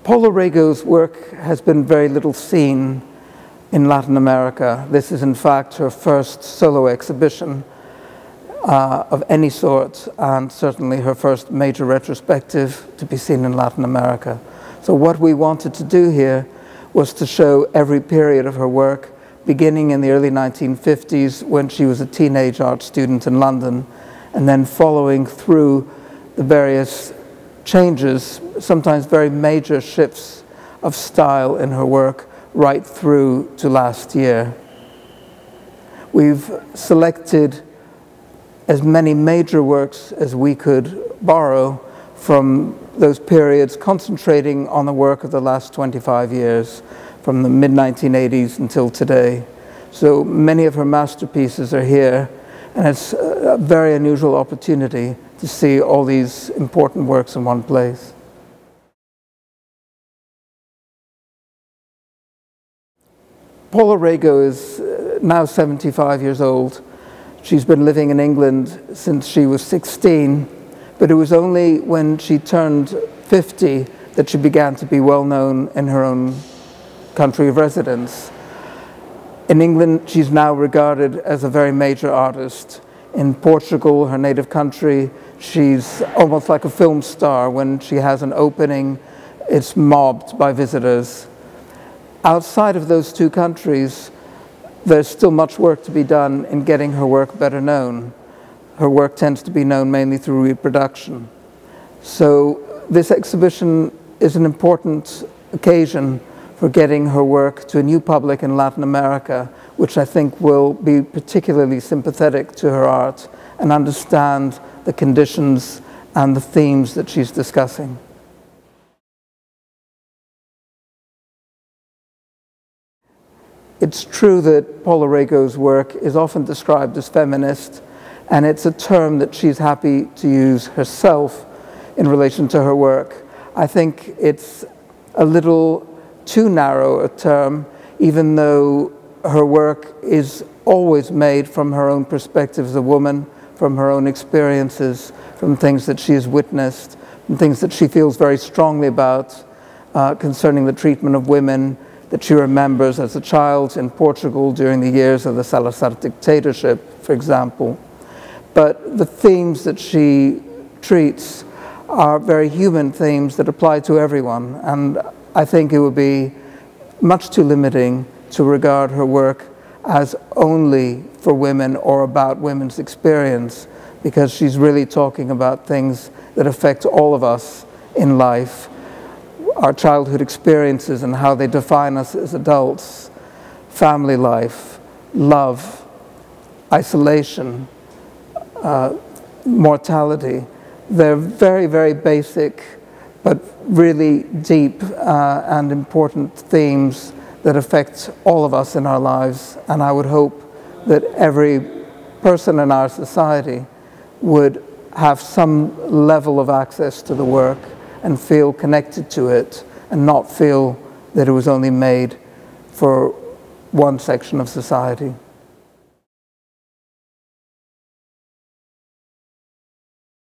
Paula Rego's work has been very little seen in Latin America. This is in fact her first solo exhibition of any sort, and certainly her first major retrospective to be seen in Latin America. So what we wanted to do here was to show every period of her work, beginning in the early 1950s when she was a teenage art student in London, and then following through the various changes, sometimes very major shifts of style in her work right through to last year. We've selected as many major works as we could borrow from those periods, concentrating on the work of the last 25 years, from the mid-1980s until today. So many of her masterpieces are here, and it's a very unusual opportunity to see all these important works in one place. Paula Rego is now 75 years old. She's been living in England since she was 16, but it was only when she turned 50 that she began to be well known in her own country of residence. In England, she's now regarded as a very major artist. In Portugal, her native country, she's almost like a film star. When she has an opening, it's mobbed by visitors. Outside of those two countries, there's still much work to be done in getting her work better known. Her work tends to be known mainly through reproduction. So this exhibition is an important occasion for getting her work to a new public in Latin America, which I think will be particularly sympathetic to her art and understand the conditions and the themes that she's discussing. It's true that Paula Rego's work is often described as feminist, and it's a term that she's happy to use herself in relation to her work. I think it's a little too narrow a term, even though her work is always made from her own perspective as a woman, from her own experiences, from things that she has witnessed, and things that she feels very strongly about concerning the treatment of women that she remembers as a child in Portugal during the years of the Salazar dictatorship, for example. But the themes that she treats are very human themes that apply to everyone, and I think it would be much too limiting to regard her work as only for women or about women's experience, because she's really talking about things that affect all of us in life, our childhood experiences and how they define us as adults, family life, love, isolation, mortality. They're very, very basic, but really deep and important themes that affect all of us in our lives. And I would hope that every person in our society would have some level of access to the work and feel connected to it, and not feel that it was only made for one section of society.